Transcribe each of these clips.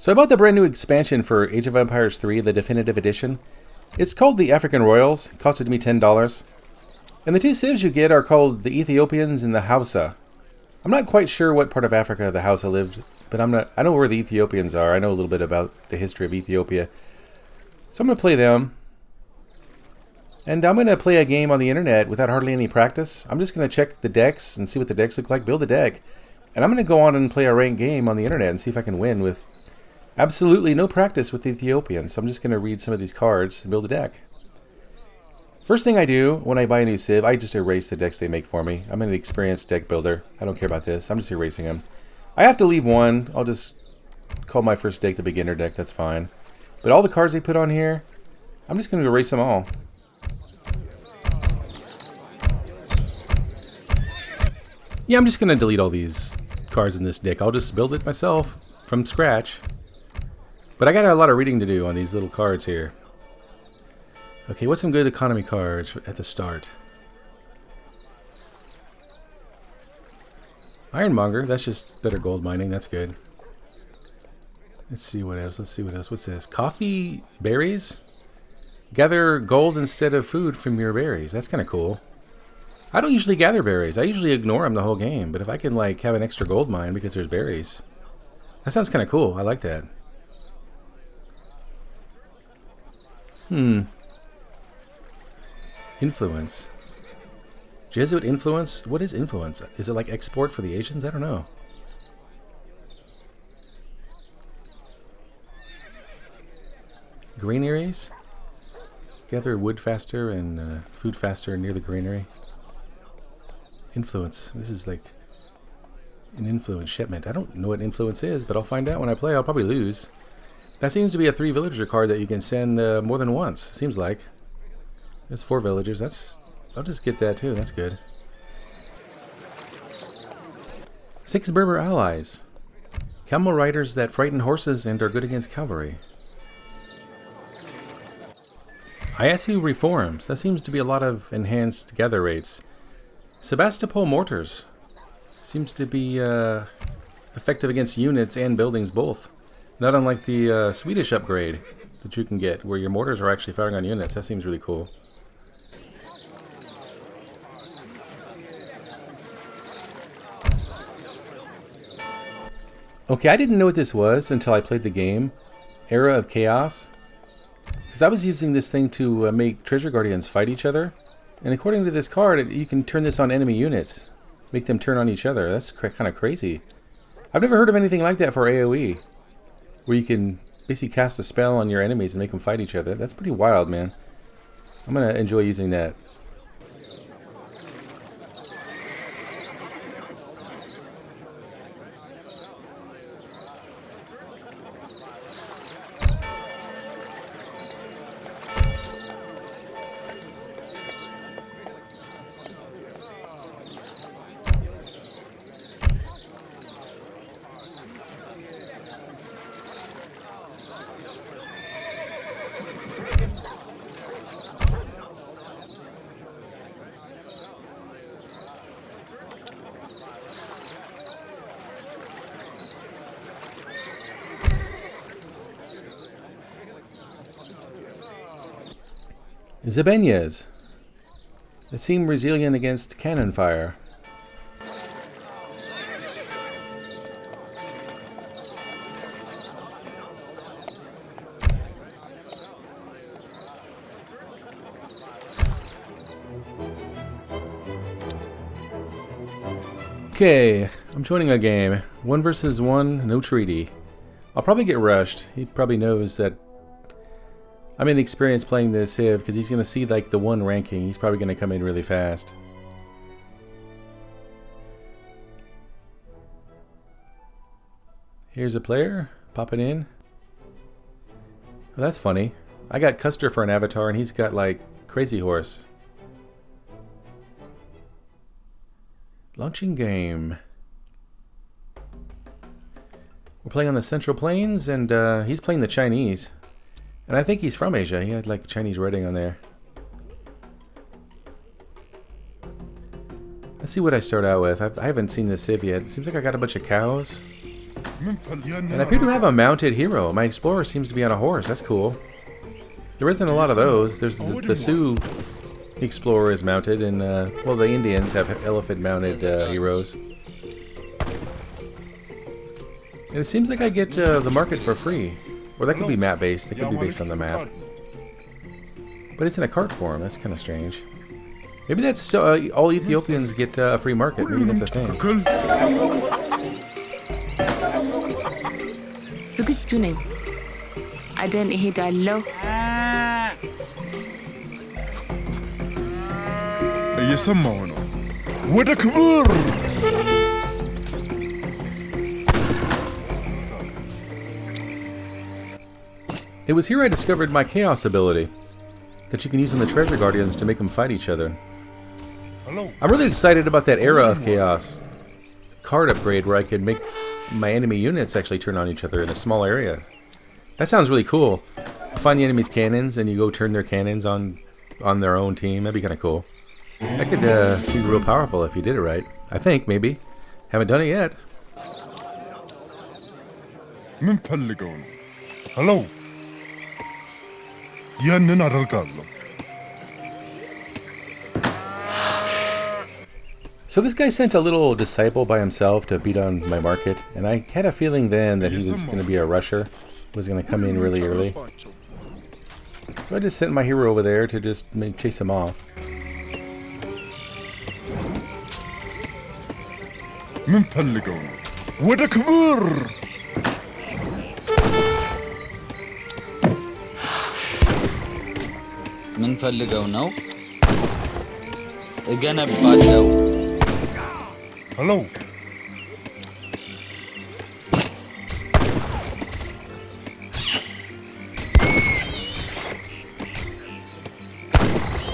So I bought the brand new expansion for Age of Empires 3, the definitive edition. It's called the African Royals. It costed me $10. And the two civs you get are called the Ethiopians and the Hausa. I'm not quite sure what part of Africa the Hausa lived, but I know where the Ethiopians are. I know a little bit about the history of Ethiopia. So I'm going to play them. And I'm going to play a game on the internet without hardly any practice. I'm just going to check the decks and see what the decks look like, build a deck. And I'm going to go on and play a ranked game on the internet and see if I can win with absolutely no practice with the Ethiopians. So I'm just going to read some of these cards and build a deck. First thing I do when I buy a new civ, I just erase the decks they make for me. I'm an experienced deck builder. I don't care about this. I'm just erasing them. I have to leave one. I'll just call my first deck the beginner deck. That's fine. But all the cards they put on here, I'm just going to erase them all. Yeah, I'm just going to delete all these cards in this deck. I'll just build it myself from scratch. But I got a lot of reading to do on these little cards here. Okay, what's some good economy cards at the start? Ironmonger, that's just better gold mining. That's good. Let's see what else. What's this? Coffee berries? Gather gold instead of food from your berries. That's kind of cool. I don't usually gather berries. I usually ignore them the whole game. But if I can like have an extra gold mine because there's berries, that sounds kind of cool. I like that. Influence. Jesuit influence? What is influence? Is it like export for the Asians? I don't know. Granaries? Gather wood faster and food faster near the granary. Influence. This is like an influence shipment. I don't know what influence is, but I'll find out when I play. I'll probably lose. That seems to be a 3 villager card that you can send more than once. Seems like. There's 4 villagers. I'll just get that too. That's good. 6 Berber allies. Camel riders that frighten horses and are good against cavalry. ISU reforms. That seems to be a lot of enhanced gather rates. Sebastopol mortars. Seems to be effective against units and buildings both. Not unlike the Swedish upgrade that you can get, where your mortars are actually firing on units. That seems really cool. Okay, I didn't know what this was until I played the game, Era of Chaos. Because I was using this thing to make Treasure Guardians fight each other. And according to this card, you can turn this on enemy units. Make them turn on each other. That's kind of crazy. I've never heard of anything like that for AoE. Where you can basically cast a spell on your enemies and make them fight each other. That's pretty wild, man. I'm going to enjoy using that. Zebenyes. They seem resilient against cannon fire. Okay, I'm joining a game. 1 versus 1, no treaty. I'll probably get rushed. He probably knows that I'm inexperienced playing this civ because he's going to see like the 1 ranking. He's probably going to come in really fast. Here's a player popping in. Oh, that's funny. I got Custer for an avatar and he's got like Crazy Horse. Launching game. We're playing on the Central Plains and he's playing the Chinese. And I think he's from Asia. He had like Chinese writing on there. Let's see what I start out with. I haven't seen this civ yet. It seems like I got a bunch of cows. And I appear to have a mounted hero. My explorer seems to be on a horse. That's cool. There isn't a lot of those. There's the Sioux explorer is mounted, and well, the Indians have elephant-mounted heroes. And it seems like I get the market for free. Or that could be map-based. It could be based on the map. But it's in a cart form. That's kind of strange. Maybe that's all Ethiopians get a free market. Maybe that's a thing. ዝግጁ ነኝ አደን እሄዳለሁ እየሰማሁ ነው ወደ ክብር It was here I discovered my chaos ability that you can use on the treasure guardians to make them fight each other. I'm really excited about that era of chaos card upgrade where I could make my enemy units actually turn on each other in a small area. That sounds really cool. You find the enemy's cannons and you go turn their cannons on their own team. That'd be kind of cool. That could be real powerful if you did it right. I think, maybe. Haven't done it yet. ምን ፈልገው ነው ሄሎ ያንን አደርጋለሁ So this guy sent a little disciple by himself to beat on my market, and I had a feeling then that he was going to be a rusher, was going to come in really early. So I just sent my hero over there to just chase him off. ምን ፈልገው ነው ወደ ክብር ምን ፈልገው ነው እገነባለሁ ሄሎ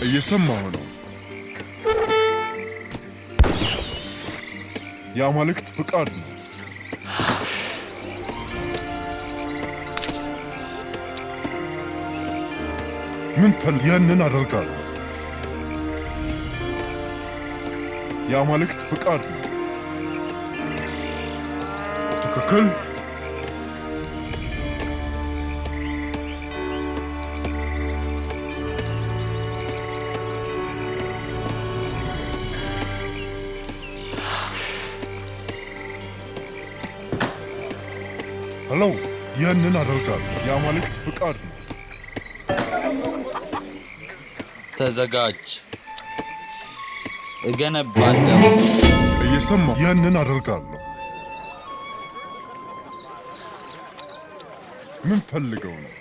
እየሰማሁ ነው የአማልክት ፍቃድ ነው ምን ያንን አደርጋለሁ የአማልክት ፍቃድ ነው ትክክል ሄሎ ያንን አደርጋለሁ የአማልክት ፍቃድ ነው ተዘጋጅ እገነባለሁ እየሰማሁ ያንን አደርጋለሁ ምን ፈልገው ነው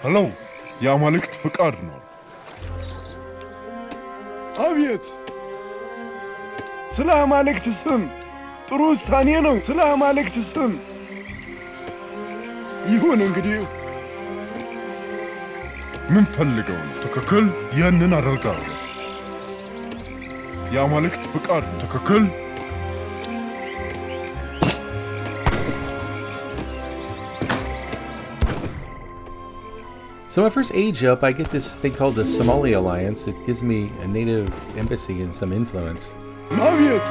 ሄሎ የአማልክት ፍቃድ ነው አቤት ስለ አማልክት ስም ጥሩ ውሳኔ ነው ስለ አማልክት ስም ይሁን እንግዲህ ምን ፈልገው ነው ትክክል ያንን አደርጋለሁ የአማልክት ፍቃድ ነው ትክክል So my first age up, I get this thing called the Somali Alliance. It gives me a native embassy and some influence. አቤት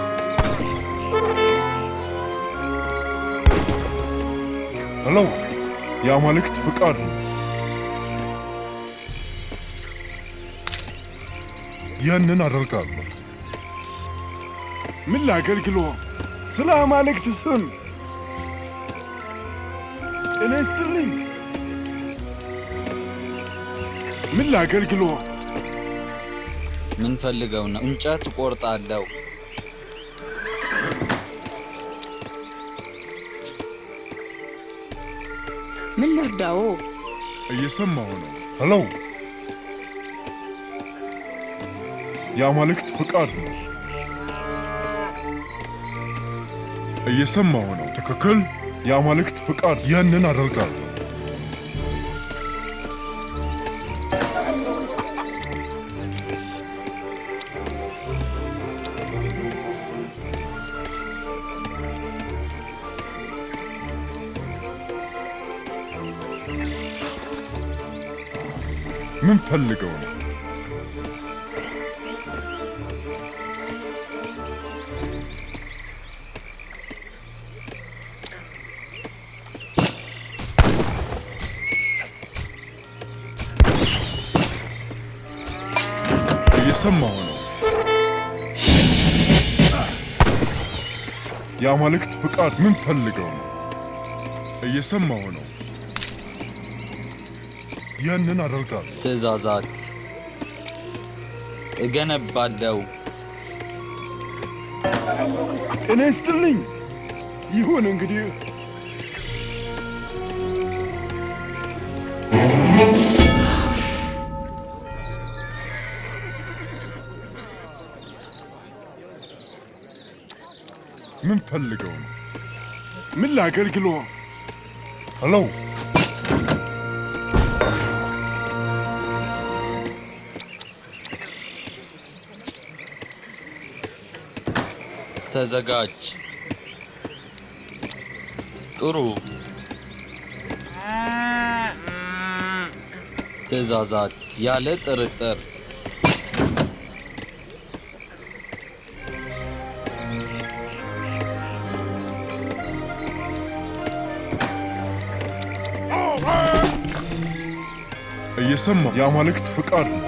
ሄሎ የአማልክት ፍቃድ ነው ያንን አደርጋለሁ ምን ላገልግሎ ስለ አማልክት ስም ጤና ይስጥልኝ ምን ላገልግሎ ምን ፈልገው ነው እንጨት ቆርጣለሁ ምን ልርዳው እየሰማሁ ነው ሄሎ የአማልክት ፍቃድ ነው እየሰማሁ ነው ትክክል የአማልክት ፍቃድ ያንን አደርጋለሁ ምን ፈልገው ነው እየሰማሁ ነው። የአማልክት ፍቃድ ምን ፈልገው ነው? እየሰማሁ ነው። ያንን አደርጋለሁ። ትእዛዛት እገነባለሁ። ጤና ይስጥልኝ። ይሁን እንግዲህ ምን ፈልገው ነው? ምን ላገልግሎ? ሄሎ፣ ተዘጋጅ። ጥሩ ትእዛዛት ያለ ጥርጥር። እየሰማሁ የአማልክት ፍቃድ ነው።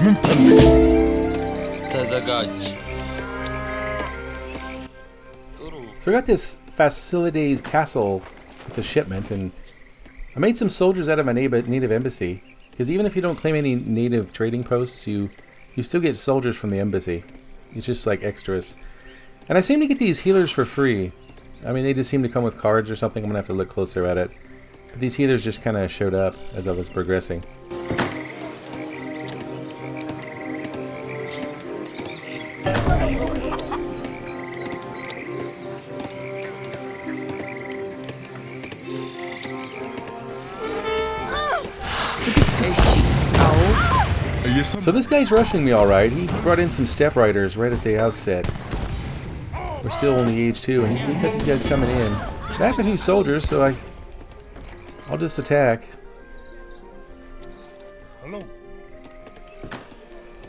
ምን ፈልገው? ተዘጋጅ። So I got this Facilides castle with a shipment, and I made some soldiers out of my native embassy. Because even if you don't claim any native trading posts, you still get soldiers from the embassy. It's just like extras. And I seem to get these healers for free. I mean, they just seem to come with cards or something. I'm going to have to look closer at it. But these healers just kind of showed up as I was progressing. So this guy's rushing me alright. He brought in some step riders right at the outset. We're still only age 2 and he's got these guys coming in. I have a few soldiers, so I'll just attack. Hello.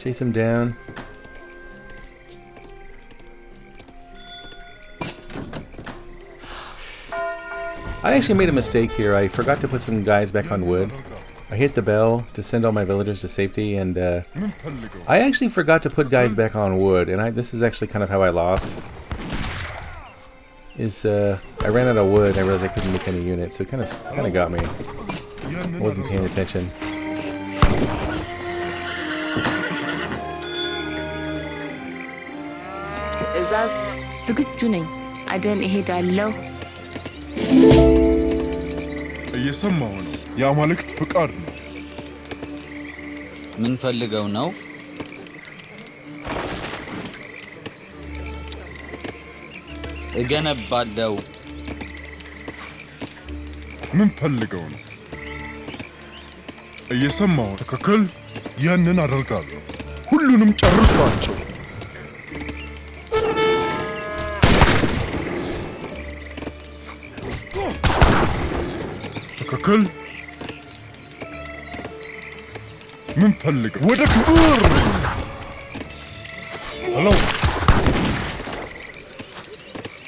Chase him down. I actually made a mistake here. I forgot to put some guys back on wood. I hit the bell to send all my villagers to safety, and I actually forgot to put guys back on wood, and this is actually kind of how I lost. I ran out of wood, and I realized I couldn't make any units, so it kind of got me. I wasn't paying attention. ትእዛዝ ዝግጁ ነኝ። አደን እሄዳለሁ። እየሰማሁ ነው። የአማልክት ፍቃድ ነው። ምን ፈልገው ነው? እገነባለሁ። ምን ፈልገው ነው? እየሰማሁ ትክክል። ያንን አደርጋለሁ። ሁሉንም ጨርሷቸው። ትክክል። ምን ፈልገው? ወደ ክብር። ሄሎ፣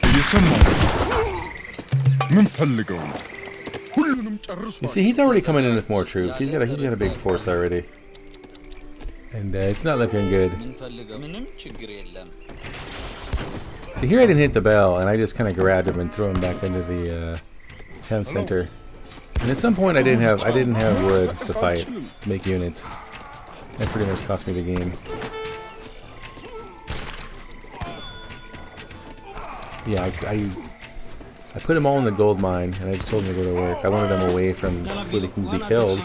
እየሰማሁ ምን ፈልገው ነው? ሁሉንም ጨርሷቸው። You see, he's already coming in with more troops. He's got a big force already. And it's not looking good. ምን ፈልገው? ምንም ችግር የለም። See, here I didn't hit the bell, and I just kind of grabbed him and threw him back into the town center. And at some point, I didn't have wood to fight, to make units. That pretty much cost me the game. Yeah, I put them all in the gold mine, and I just told them to go to work. I wanted them away from where they can be killed,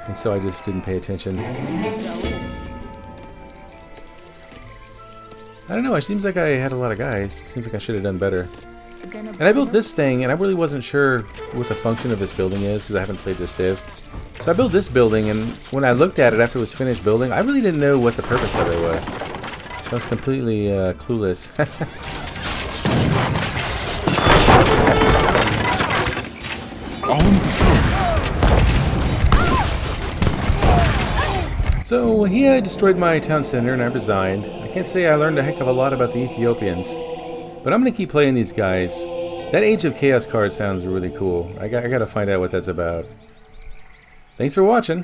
and so I just didn't pay attention. I don't know, it seems like I had a lot of guys. It seems like I should have done better. And I built this thing, and I really wasn't sure what the function of this building is, because I haven't played this Civ. So I built this building, and when I looked at it after it was finished building, I really didn't know what the purpose of it was. So I was completely clueless. So he destroyed my town center, and I resigned. I can't say I learned a heck of a lot about the Ethiopians, but I'm going to keep playing these guys. That Age of Chaos card sounds really cool. I got to find out what that's about. Thanks for watching.